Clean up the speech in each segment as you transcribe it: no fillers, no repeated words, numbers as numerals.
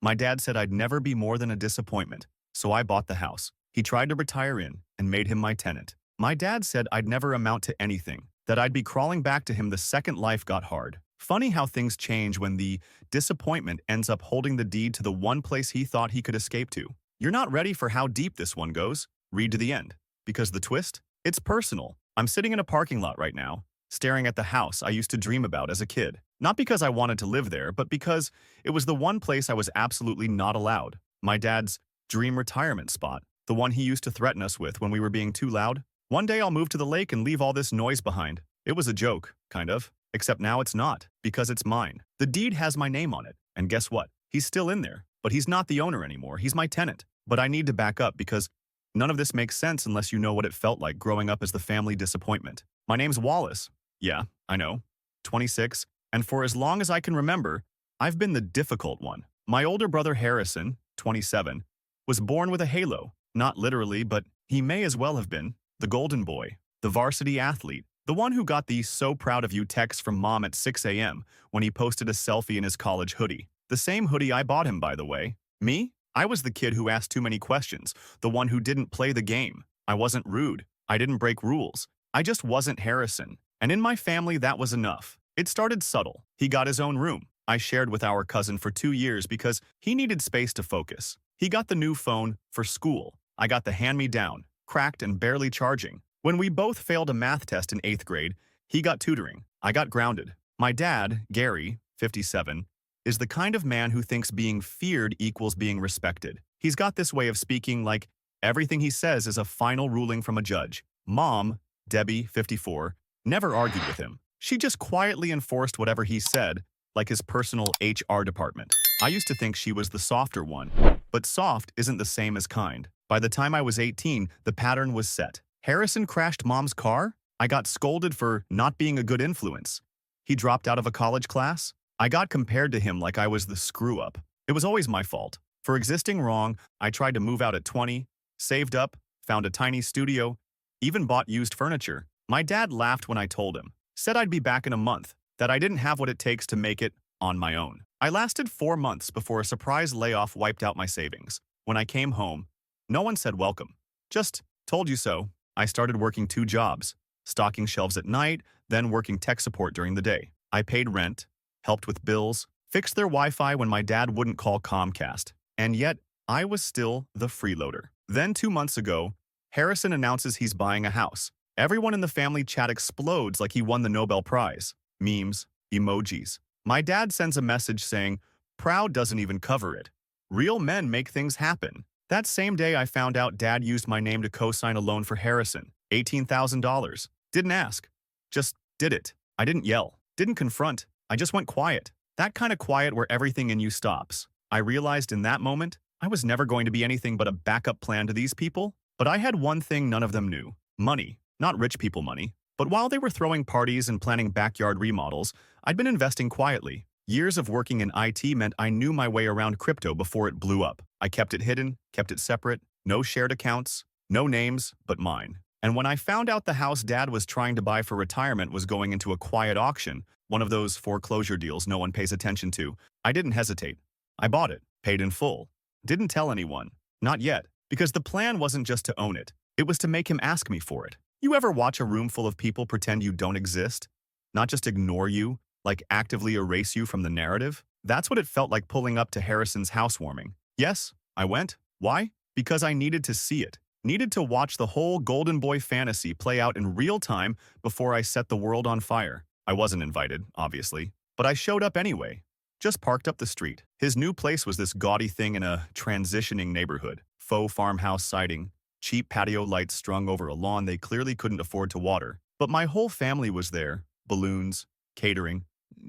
My dad said I'd never be more than a disappointment, so I bought the house. He tried to retire in and made him my tenant. My dad said I'd never amount to anything, that I'd be crawling back to him the second life got hard. Funny how things change when the disappointment ends up holding the deed to the one place he thought he could escape to. You're not ready for how deep this one goes? Read to the end. Because the twist? It's personal. I'm sitting in a parking lot right now, staring at the house I used to dream about as a kid. Not because I wanted to live there, but because it was the one place I was absolutely not allowed. My dad's dream retirement spot, the one he used to threaten us with when we were being too loud. One day I'll move to the lake and leave all this noise behind. It was a joke, kind of. Except now it's not, because it's mine. The deed has my name on it, and guess what? He's still in there, but he's not the owner anymore. He's my tenant. But I need to back up because none of this makes sense unless you know what it felt like growing up as the family disappointment. My name's Wallace. Yeah, I know. 26, and for as long as I can remember, I've been the difficult one. My older brother Harrison, 27, was born with a halo. Not literally, but he may as well have been. The golden boy, the varsity athlete, the one who got the "so proud of you" text from mom at 6 a.m. when he posted a selfie in his college hoodie. The same hoodie I bought him, by the way. Me? I was the kid who asked too many questions, the one who didn't play the game. I wasn't rude. I didn't break rules. I just wasn't Harrison. And in my family, that was enough. It started subtle. He got his own room. I shared with our cousin for 2 years because he needed space to focus. He got the new phone for school. I got the hand-me-down, cracked and barely charging. When we both failed a math test in 8th grade, he got tutoring. I got grounded. My dad, Gary, 57, is the kind of man who thinks being feared equals being respected. He's got this way of speaking like everything he says is a final ruling from a judge. Mom, Debbie, 54, never argued with him. She just quietly enforced whatever he said, like his personal HR department. I used to think she was the softer one, but soft isn't the same as kind. By the time I was 18, the pattern was set. Harrison crashed mom's car. I got scolded for not being a good influence. He dropped out of a college class. I got compared to him like I was the screw-up. It was always my fault. For existing wrong, I tried to move out at 20, saved up, found a tiny studio, even bought used furniture. My dad laughed when I told him, said I'd be back in a month, that I didn't have what it takes to make it on my own. I lasted 4 months before a surprise layoff wiped out my savings. When I came home, no one said welcome. Just told you so. I started working 2 jobs, stocking shelves at night, then working tech support during the day. I paid rent, helped with bills, fixed their Wi-Fi when my dad wouldn't call Comcast, and yet I was still the freeloader. Then 2 months ago, Harrison announces he's buying a house. Everyone in the family chat explodes like he won the Nobel Prize. Memes, emojis. My dad sends a message saying, "Proud doesn't even cover it. Real men make things happen." That same day I found out Dad used my name to co-sign a loan for Harrison, $18,000. Didn't ask. Just did it. I didn't yell. Didn't confront. I just went quiet. That kind of quiet where everything in you stops. I realized in that moment, I was never going to be anything but a backup plan to these people. But I had one thing none of them knew. Money. Not rich people money. But while they were throwing parties and planning backyard remodels, I'd been investing quietly. Years of working in IT meant I knew my way around crypto before it blew up. I kept it hidden, kept it separate, no shared accounts, no names but mine. And when I found out the house Dad was trying to buy for retirement was going into a quiet auction, one of those foreclosure deals no one pays attention to, I didn't hesitate. I bought it, paid in full. Didn't tell anyone. Not yet, because the plan wasn't just to own it. It was to make him ask me for it. You ever watch a room full of people pretend you don't exist? Not just ignore you, like actively erase you from the narrative? That's what it felt like pulling up to Harrison's housewarming. Yes, I went. Why? Because I needed to see it. Needed to watch the whole Golden Boy fantasy play out in real time before I set the world on fire. I wasn't invited, obviously, but I showed up anyway. Just parked up the street. His new place was this gaudy thing in a transitioning neighborhood. Faux farmhouse siding, cheap patio lights strung over a lawn they clearly couldn't afford to water. But my whole family was there. Balloons, catering,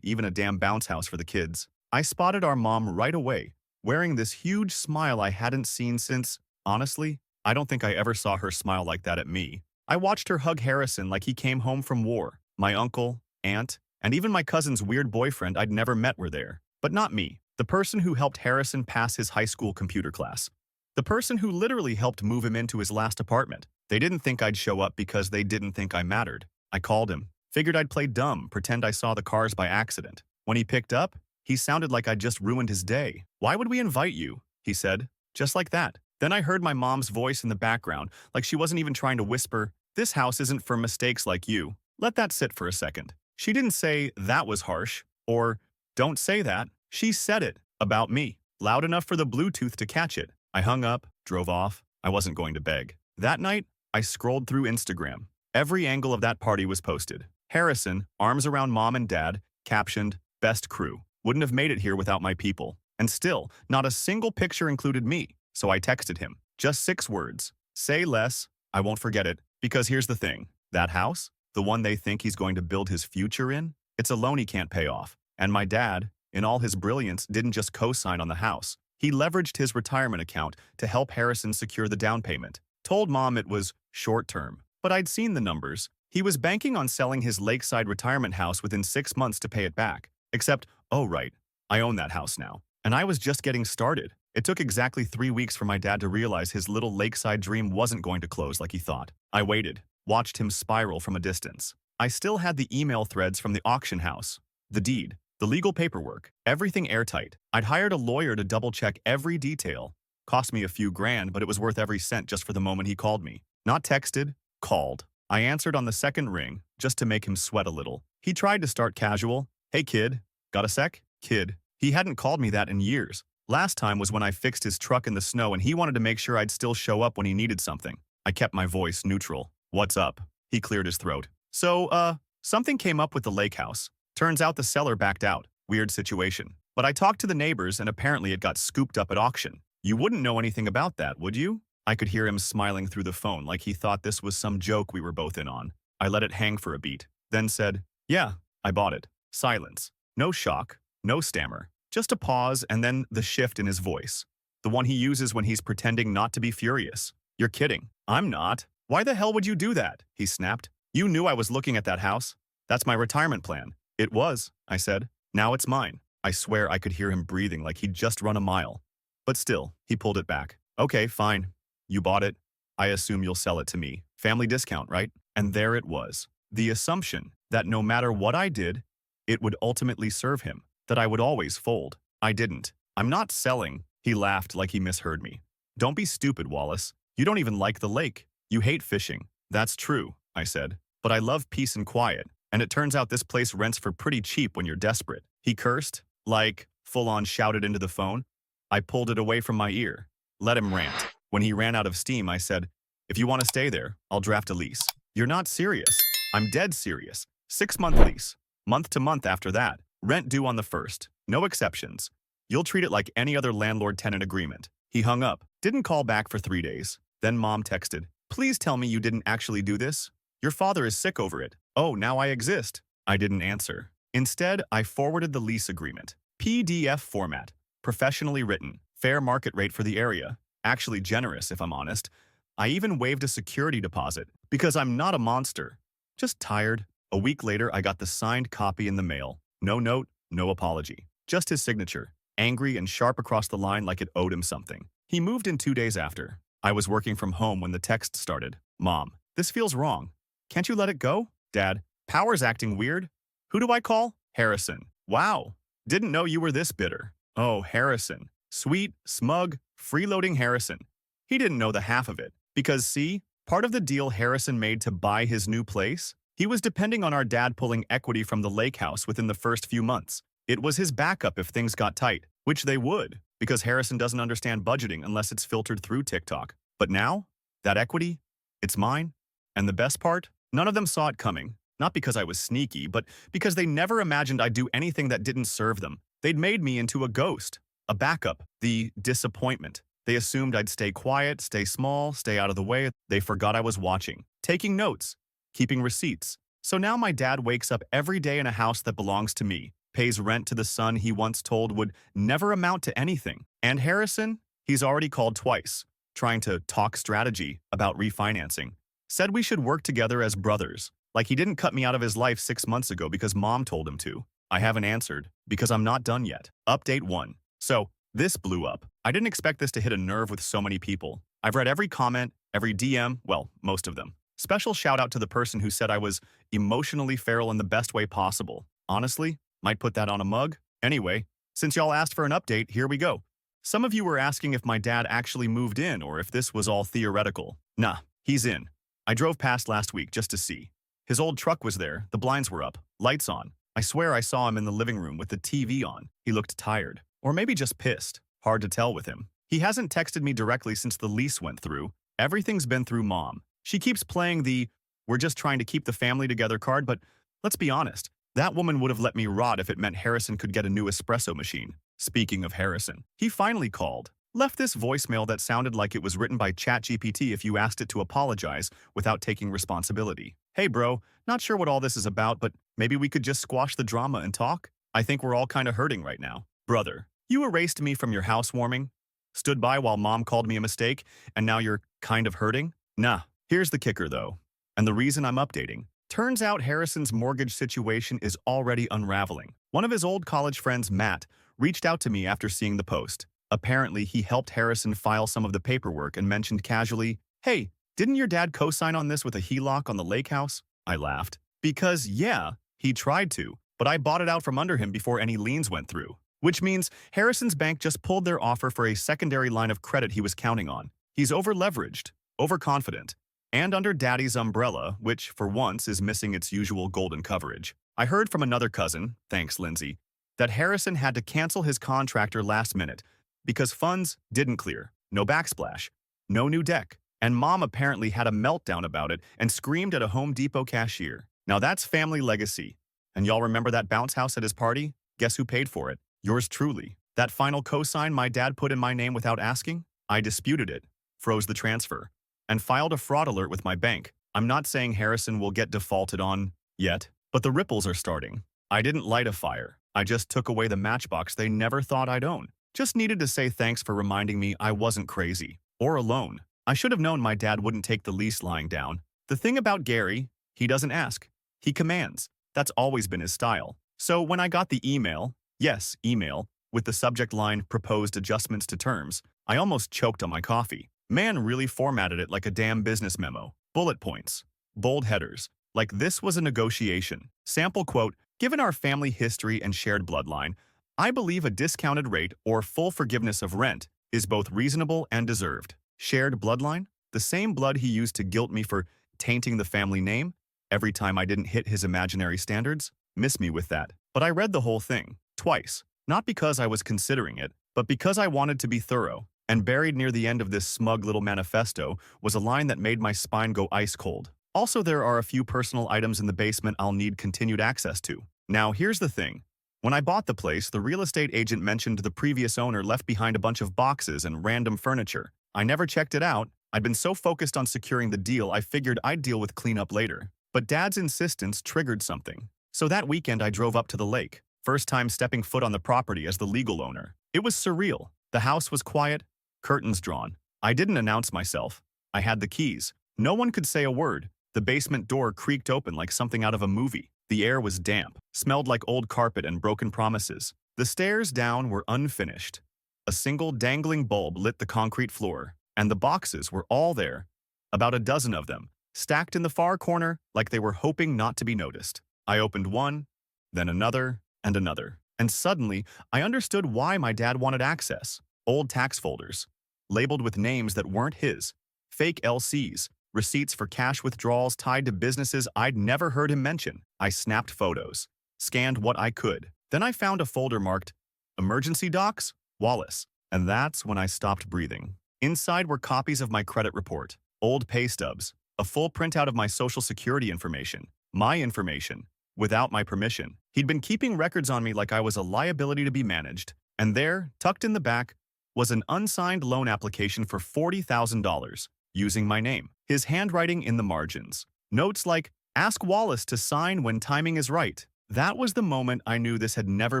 even a damn bounce house for the kids. I spotted our mom right away, wearing this huge smile I hadn't seen since, honestly, I don't think I ever saw her smile like that at me. I watched her hug Harrison like he came home from war. My uncle, aunt, and even my cousin's weird boyfriend I'd never met were there. But not me, the person who helped Harrison pass his high school computer class. The person who literally helped move him into his last apartment. They didn't think I'd show up because they didn't think I mattered. I called him. Figured I'd play dumb, pretend I saw the cars by accident. When he picked up, He sounded like I'd just ruined his day. "Why would we invite you?" he said, just like that. Then I heard my mom's voice in the background, like she wasn't even trying to whisper, "This house isn't for mistakes like you. Let that sit for a second." She didn't say, "That was harsh," or "Don't say that." She said it, about me, loud enough for the Bluetooth to catch it. I hung up, drove off. I wasn't going to beg. That night, I scrolled through Instagram. Every angle of that party was posted. Harrison, arms around mom and dad, captioned, "Best crew. Wouldn't have made it here without my people." And still, not a single picture included me. So I texted him. Just 6 words. "Say less. I won't forget it." Because here's the thing. That house, the one they think he's going to build his future in, it's a loan he can't pay off. And my dad, in all his brilliance, didn't just co-sign on the house. He leveraged his retirement account to help Harrison secure the down payment. Told mom it was short-term. But I'd seen the numbers. He was banking on selling his lakeside retirement house within 6 months to pay it back. Except, oh right, I own that house now. And I was just getting started. It took exactly 3 weeks for my dad to realize his little lakeside dream wasn't going to close like he thought. I waited, watched him spiral from a distance. I still had the email threads from the auction house, the deed, the legal paperwork, everything airtight. I'd hired a lawyer to double-check every detail. Cost me a few grand, but it was worth every cent just for the moment he called me. Not texted, called. I answered on the second ring, just to make him sweat a little. He tried to start casual. "Hey kid, got a sec?" Kid. He hadn't called me that in years. Last time was when I fixed his truck in the snow and he wanted to make sure I'd still show up when he needed something. I kept my voice neutral. "What's up?" He cleared his throat. "So, something came up with the lake house. Turns out the seller backed out. Weird situation. But I talked to the neighbors and apparently it got scooped up at auction. You wouldn't know anything about that, would you?" I could hear him smiling through the phone like he thought this was some joke we were both in on. I let it hang for a beat, then said, "Yeah, I bought it." Silence. No shock, no stammer. Just a pause and then the shift in his voice. The one he uses when he's pretending not to be furious. "You're kidding." "I'm not." "Why the hell would you do that?" he snapped. "You knew I was looking at that house. That's my retirement plan." "It was," I said. "Now it's mine." I swear I could hear him breathing like he'd just run a mile. But still, he pulled it back. "Okay, fine. You bought it. I assume you'll sell it to me. Family discount, right?" And there it was. The assumption that no matter what I did, it would ultimately serve him. That I would always fold. I didn't. "I'm not selling." He laughed like he misheard me. "Don't be stupid, Wallace. You don't even like the lake. You hate fishing." "That's true," I said. "But I love peace and quiet. And it turns out this place rents for pretty cheap when you're desperate." He cursed, like, full-on shouted into the phone. I pulled it away from my ear. Let him rant. When he ran out of steam, I said, "If you want to stay there, I'll draft a lease." "You're not serious." "I'm dead serious. 6-month lease. Month to month after that. Rent due on the 1st. No exceptions. You'll treat it like any other landlord-tenant agreement." He hung up. Didn't call back for 3 days. Then mom texted, "Please tell me you didn't actually do this. Your father is sick over it." "Oh, now I exist." I didn't answer. Instead, I forwarded the lease agreement. PDF format. Professionally written. Fair market rate for the area. Actually generous, if I'm honest. I even waived a security deposit, because I'm not a monster. Just tired. A week later, I got the signed copy in the mail. No note, no apology. Just his signature. Angry and sharp across the line like it owed him something. He moved in 2 days after. I was working from home when the text started. "Mom, this feels wrong. Can't you let it go?" "Dad, power's acting weird." "Who do I call?" "Harrison." "Wow. Didn't know you were this bitter." Oh, Harrison. Sweet, smug, freeloading Harrison. He didn't know the half of it. Because see, part of the deal Harrison made to buy his new place, he was depending on our dad pulling equity from the lake house within the first few months. It was his backup if things got tight, which they would, because Harrison doesn't understand budgeting unless it's filtered through TikTok. But now, that equity, it's mine. And the best part? None of them saw it coming. Not because I was sneaky, but because they never imagined I'd do anything that didn't serve them. They'd made me into a ghost, a backup, the disappointment. They assumed I'd stay quiet, stay small, stay out of the way. They forgot I was watching, taking notes, keeping receipts. So now my dad wakes up every day in a house that belongs to me, pays rent to the son he once told would never amount to anything. And Harrison, he's already called twice, trying to talk strategy about refinancing. Said we should work together as brothers, like he didn't cut me out of his life 6 months ago because mom told him to. I haven't answered, because I'm not done yet. Update 1. So, this blew up. I didn't expect this to hit a nerve with so many people. I've read every comment, every DM, well, most of them. Special shout out to the person who said I was emotionally feral in the best way possible. Honestly, might put that on a mug. Anyway, Since y'all asked for an update, here we go. Some of you were asking if my dad actually moved in or if this was all theoretical. Nah, he's in. I drove past last week just to see. His old truck was there, the blinds were up, lights on. I swear I saw him in the living room with the TV on. He looked tired. Or maybe just pissed. Hard to tell with him. He hasn't texted me directly since the lease went through. Everything's been through Mom. She keeps playing the "we're just trying to keep the family together" card, but let's be honest. That woman would have let me rot if it meant Harrison could get a new espresso machine. Speaking of Harrison, he finally called. Left this voicemail that sounded like it was written by ChatGPT if you asked it to apologize without taking responsibility. Hey bro, not sure what all this is about, but maybe we could just squash the drama and talk? I think we're all kind of hurting right now. Brother, you erased me from your housewarming, stood by while Mom called me a mistake, and now you're kind of hurting? Nah, here's the kicker though. And the reason I'm updating. Turns out Harrison's mortgage situation is already unraveling. One of his old college friends, Matt, reached out to me after seeing the post. Apparently, he helped Harrison file some of the paperwork and mentioned casually, "Hey, didn't your dad co-sign on this with a HELOC on the lake house?" I laughed. Because, yeah, he tried to, but I bought it out from under him before any liens went through. Which means Harrison's bank just pulled their offer for a secondary line of credit he was counting on. He's over-leveraged, overconfident, and under Daddy's umbrella, which, for once, is missing its usual golden coverage. I heard from another cousin, thanks Lindsay, that Harrison had to cancel his contractor last minute because funds didn't clear, no backsplash, no new deck, and Mom apparently had a meltdown about it and screamed at a Home Depot cashier. Now that's family legacy. And y'all remember that bounce house at his party? Guess who paid for it? Yours truly. That final cosign my dad put in my name without asking? I disputed it, froze the transfer, and filed a fraud alert with my bank. I'm not saying Harrison will get defaulted on yet, but the ripples are starting. I didn't light a fire. I just took away the matchbox they never thought I'd own. Just needed to say thanks for reminding me I wasn't crazy or alone. I should have known my dad wouldn't take the lease lying down. The thing about Gary, he doesn't ask. He commands. That's always been his style. So when I got the email, yes, email, with the subject line "proposed adjustments to terms," I almost choked on my coffee. Man really formatted it like a damn business memo. Bullet points. Bold headers. Like this was a negotiation. Sample quote, "Given our family history and shared bloodline, I believe a discounted rate or full forgiveness of rent is both reasonable and deserved." Shared bloodline? The same blood he used to guilt me for tainting the family name every time I didn't hit his imaginary standards? Miss me with that. But I read the whole thing. Twice. Not because I was considering it, but because I wanted to be thorough. And buried near the end of this smug little manifesto was a line that made my spine go ice cold. Also, there are a few personal items in the basement I'll need continued access to. Now, here's the thing. When I bought the place, the real estate agent mentioned the previous owner left behind a bunch of boxes and random furniture. I never checked it out. I'd been so focused on securing the deal, I figured I'd deal with cleanup later. But Dad's insistence triggered something. So that weekend I drove up to the lake. First time stepping foot on the property as the legal owner. It was surreal. The house was quiet, curtains drawn. I didn't announce myself. I had the keys. No one could say a word. The basement door creaked open like something out of a movie. The air was damp, smelled like old carpet and broken promises. The stairs down were unfinished. A single dangling bulb lit the concrete floor, and the boxes were all there, about a dozen of them, stacked in the far corner like they were hoping not to be noticed. I opened one, then another, and another. And suddenly, I understood why my dad wanted access. Old tax folders, labeled with names that weren't his, fake LCs, receipts for cash withdrawals tied to businesses I'd never heard him mention. I snapped photos, scanned what I could. Then I found a folder marked Emergency Docs, Wallace. And that's when I stopped breathing. Inside were copies of my credit report, old pay stubs, a full printout of my social security information, my information, without my permission. He'd been keeping records on me like I was a liability to be managed. And there, tucked in the back, was an unsigned loan application for $40,000, using my name. His handwriting in the margins. Notes like, "Ask Wallace to sign when timing is right." That was the moment I knew this had never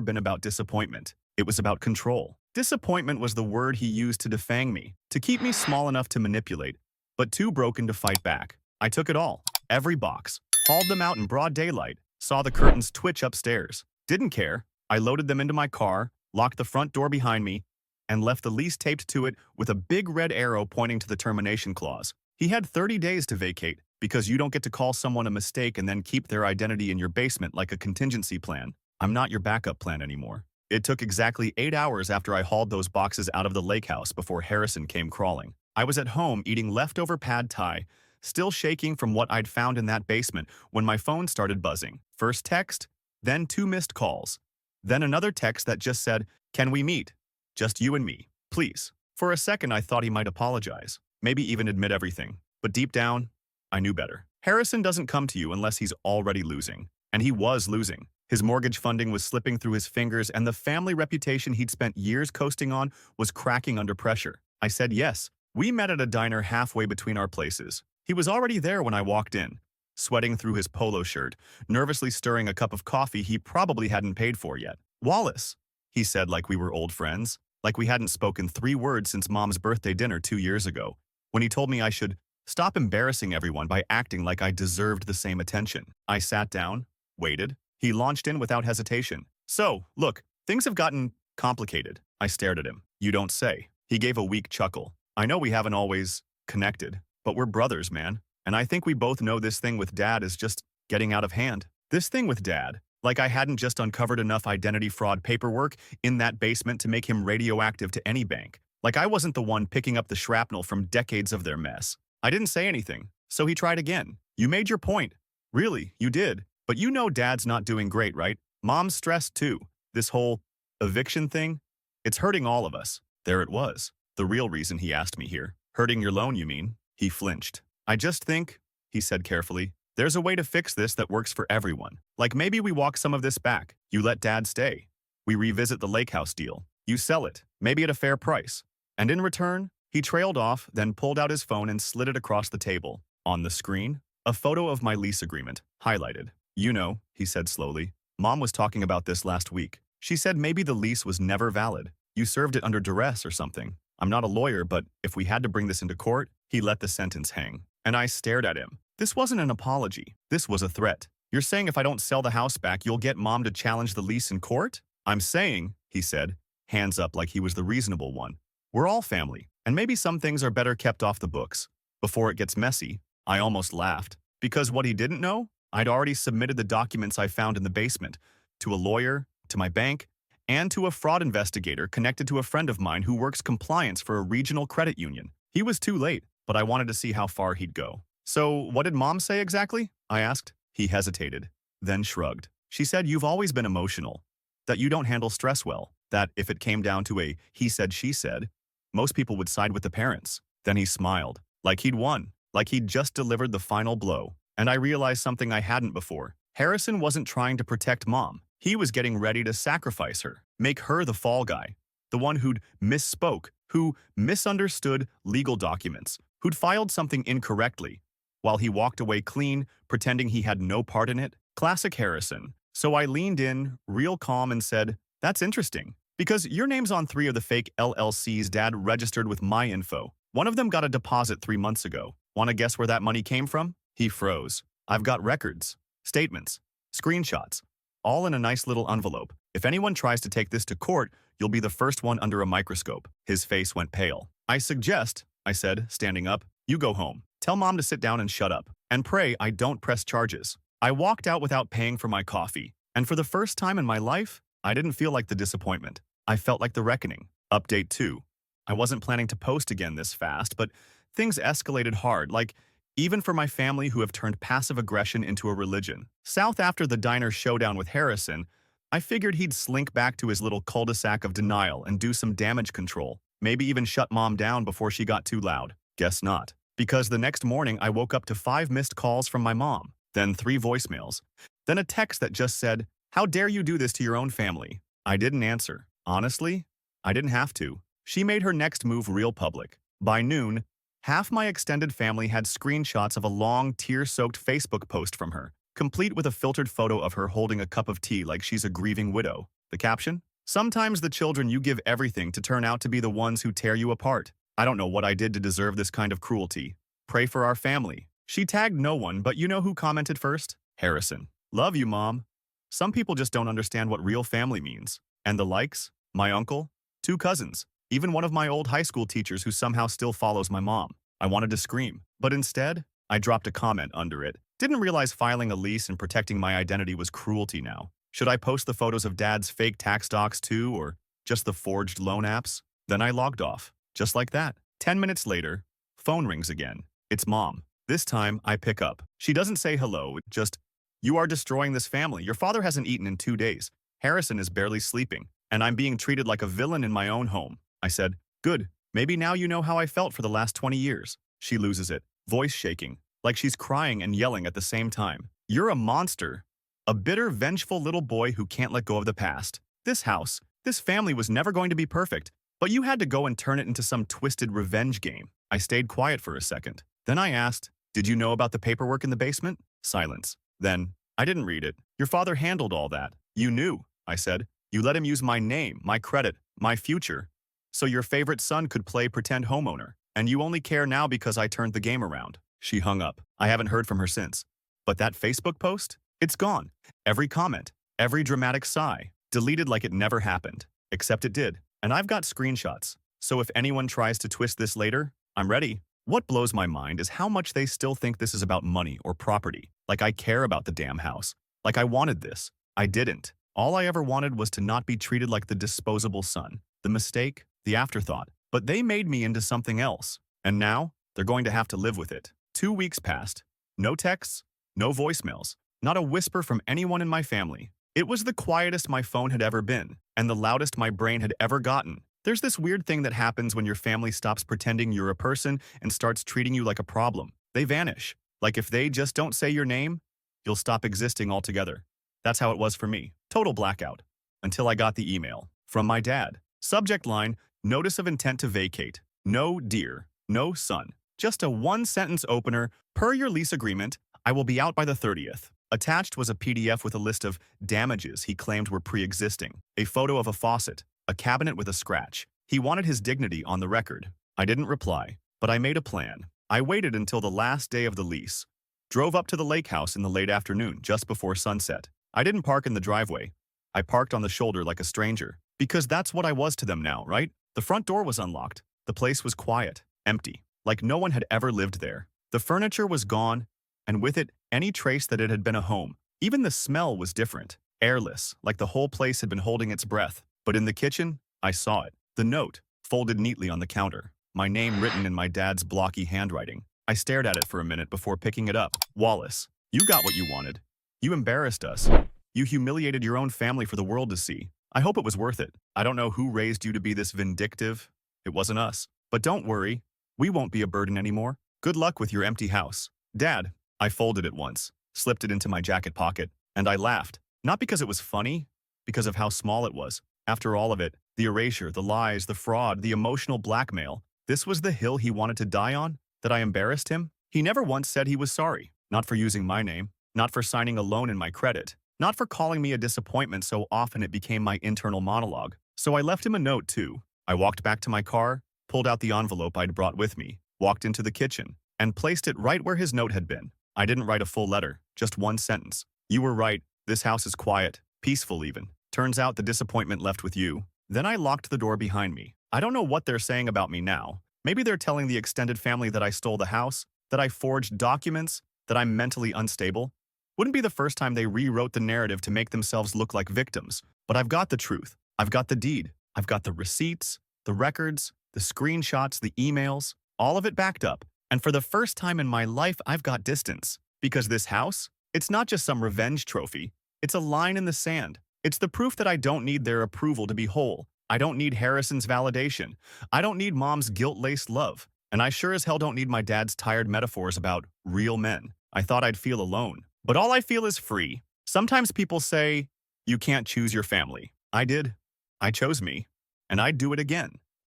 been about disappointment. It was about control. Disappointment was the word he used to defang me, to keep me small enough to manipulate, but too broken to fight back. I took it all. Every box. Hauled them out in broad daylight. Saw the curtains twitch upstairs. Didn't care. I loaded them into my car, locked the front door behind me, and left the lease taped to it with a big red arrow pointing to the termination clause. He had 30 days to vacate, because you don't get to call someone a mistake and then keep their identity in your basement like a contingency plan. I'm not your backup plan anymore. It took exactly 8 hours after I hauled those boxes out of the lake house before Harrison came crawling. I was at home eating leftover pad thai, still shaking from what I'd found in that basement when my phone started buzzing. First text, then 2 missed calls. Then another text that just said, "Can we meet? Just you and me, please." For a second, I thought he might apologize, maybe even admit everything. But deep down, I knew better. Harrison doesn't come to you unless he's already losing. And he was losing. His mortgage funding was slipping through his fingers, and the family reputation he'd spent years coasting on was cracking under pressure. I said yes. We met at a diner halfway between our places. He was already there when I walked in, sweating through his polo shirt, nervously stirring a cup of coffee he probably hadn't paid for yet. "Wallace," he said like we were old friends, like we hadn't spoken 3 words since Mom's birthday dinner 2 years ago, when he told me I should stop embarrassing everyone by acting like I deserved the same attention. I sat down, waited. He launched in without hesitation. "So, look, things have gotten complicated." I stared at him. "You don't say." He gave a weak chuckle. "I know we haven't always connected, but we're brothers, man. And I think we both know this thing with Dad is just getting out of hand." This thing with Dad, like I hadn't just uncovered enough identity fraud paperwork in that basement to make him radioactive to any bank. Like I wasn't the one picking up the shrapnel from decades of their mess. I didn't say anything, so he tried again. "You made your point. Really, you did. But you know Dad's not doing great, right? Mom's stressed too. This whole eviction thing, it's hurting all of us." There it was. The real reason he asked me here. "Hurting your loan, you mean?" He flinched. "I just think," he said carefully, "there's a way to fix this that works for everyone. Like maybe we walk some of this back. You let Dad stay. We revisit the lake house deal. You sell it, maybe at a fair price. And in return," he trailed off, then pulled out his phone and slid it across the table. On the screen, a photo of my lease agreement, highlighted. "You know," he said slowly, "Mom was talking about this last week. She said maybe the lease was never valid. You served it under duress or something. I'm not a lawyer, but if we had to bring this into court," he let the sentence hang. And I stared at him. This wasn't an apology. This was a threat. "You're saying if I don't sell the house back, you'll get Mom to challenge the lease in court?" "I'm saying," he said, hands up like he was the reasonable one, "we're all family, and maybe some things are better kept off the books. Before it gets messy." I almost laughed. Because what he didn't know? I'd already submitted the documents I found in the basement to a lawyer, to my bank, and to a fraud investigator connected to a friend of mine who works compliance for a regional credit union. He was too late, but I wanted to see how far he'd go. "So, what did Mom say exactly?" I asked. He hesitated, then shrugged. "She said you've always been emotional, that you don't handle stress well, that if it came down to a he said, she said, most people would side with the parents." Then he smiled, like he'd won, like he'd just delivered the final blow. And I realized something I hadn't before. Harrison wasn't trying to protect Mom. He was getting ready to sacrifice her, make her the fall guy, the one who'd misspoke, who misunderstood legal documents, who'd filed something incorrectly, while he walked away clean, pretending he had no part in it. Classic Harrison. So I leaned in, real calm, and said, "That's interesting, because your name's on 3 of the fake LLCs Dad registered with my info. One of them got a deposit 3 months ago. Want to guess where that money came from?" He froze. "I've got records, statements, screenshots, all in a nice little envelope. If anyone tries to take this to court, you'll be the first one under a microscope." His face went pale. "I suggest," I said, standing up, "you go home. Tell Mom to sit down and shut up. And pray I don't press charges." I walked out without paying for my coffee. And for the first time in my life, I didn't feel like the disappointment. I felt like the reckoning. Update 2. I wasn't planning to post again this fast, but things escalated hard, like even for my family who have turned passive aggression into a religion. South after the diner showdown with Harrison, I figured he'd slink back to his little cul-de-sac of denial and do some damage control, maybe even shut Mom down before she got too loud. Guess not. Because the next morning I woke up to 5 missed calls from my mom, then 3 voicemails, then a text that just said, "How dare you do this to your own family?" I didn't answer. Honestly, I didn't have to. She made her next move real public. By noon, half my extended family had screenshots of a long, tear-soaked Facebook post from her, complete with a filtered photo of her holding a cup of tea like she's a grieving widow. The caption? "Sometimes the children you give everything to turn out to be the ones who tear you apart. I don't know what I did to deserve this kind of cruelty. Pray for our family." She tagged no one, but you know who commented first? Harrison. "Love you, Mom. Some people just don't understand what real family means." And the likes? My uncle, 2 cousins, even one of my old high school teachers who somehow still follows my mom. I wanted to scream, but instead, I dropped a comment under it. Didn't realize filing a lease and protecting my identity was cruelty now. Should I post the photos of Dad's fake tax docs too, or just the forged loan apps? Then I logged off, just like that. 10 minutes later, phone rings again. It's Mom. This time, I pick up. She doesn't say hello, just, "You are destroying this family. Your father hasn't eaten in 2 days. Harrison is barely sleeping, and I'm being treated like a villain in my own home." I said, "Good. Maybe now you know how I felt for the last 20 years. She loses it, voice shaking, like she's crying and yelling at the same time. "You're a monster. A bitter, vengeful little boy who can't let go of the past. This house, this family was never going to be perfect, but you had to go and turn it into some twisted revenge game." I stayed quiet for a second. Then I asked, "Did you know about the paperwork in the basement?" Silence. Then, "I didn't read it. Your father handled all that." "You knew," I said. "You let him use my name, my credit, my future, so your favorite son could play pretend homeowner, and you only care now because I turned the game around." She hung up. I haven't heard from her since. But that Facebook post? It's gone. Every comment, every dramatic sigh, deleted like it never happened. Except it did. And I've got screenshots. So if anyone tries to twist this later, I'm ready. What blows my mind is how much they still think this is about money or property. Like I care about the damn house. Like I wanted this. I didn't. All I ever wanted was to not be treated like the disposable son. The mistake, the afterthought. But they made me into something else. And now, they're going to have to live with it. 2 weeks passed. No texts, no voicemails, not a whisper from anyone in my family. It was the quietest my phone had ever been, and the loudest my brain had ever gotten. There's this weird thing that happens when your family stops pretending you're a person and starts treating you like a problem. They vanish. Like if they just don't say your name, you'll stop existing altogether. That's how it was for me. Total blackout. Until I got the email. From my dad. Subject line, "Notice of intent to vacate. No dear. No son." Just a one-sentence opener. "Per your lease agreement, I will be out by the 30th. Attached was a PDF with a list of damages he claimed were pre-existing. A photo of a faucet. A cabinet with a scratch. He wanted his dignity on the record. I didn't reply, but I made a plan. I waited until the last day of the lease. Drove up to the lake house in the late afternoon, just before sunset. I didn't park in the driveway. I parked on the shoulder like a stranger. Because that's what I was to them now, right? The front door was unlocked. The place was quiet, empty, like no one had ever lived there. The furniture was gone, and with it, any trace that it had been a home. Even the smell was different, airless, like the whole place had been holding its breath. But in the kitchen, I saw it. The note, folded neatly on the counter. My name written in my dad's blocky handwriting. I stared at it for a minute before picking it up. "Wallace, you got what you wanted. You embarrassed us. You humiliated your own family for the world to see. I hope it was worth it. I don't know who raised you to be this vindictive. It wasn't us. But don't worry. We won't be a burden anymore. Good luck with your empty house. Dad." I folded it once, slipped it into my jacket pocket, and I laughed. Not because it was funny, because of how small it was. After all of it, the erasure, the lies, the fraud, the emotional blackmail, this was the hill he wanted to die on? That I embarrassed him? He never once said he was sorry. Not for using my name, not for signing a loan in my credit, not for calling me a disappointment so often it became my internal monologue. So I left him a note too. I walked back to my car, pulled out the envelope I'd brought with me, walked into the kitchen, and placed it right where his note had been. I didn't write a full letter, just one sentence. "You were right. This house is quiet, peaceful even. Turns out the disappointment left with you." Then I locked the door behind me. I don't know what they're saying about me now. Maybe they're telling the extended family that I stole the house, that I forged documents, that I'm mentally unstable. Wouldn't be the first time they rewrote the narrative to make themselves look like victims. But I've got the truth. I've got the deed. I've got the receipts, the records, the screenshots, the emails, all of it backed up. And for the first time in my life, I've got distance. Because this house, it's not just some revenge trophy. It's a line in the sand. It's the proof that I don't need their approval to be whole. I don't need Harrison's validation. I don't need Mom's guilt-laced love. And I sure as hell don't need my dad's tired metaphors about real men. I thought I'd feel alone. But all I feel is free. Sometimes people say, you can't choose your family. I did. I chose me. And I'd do it again.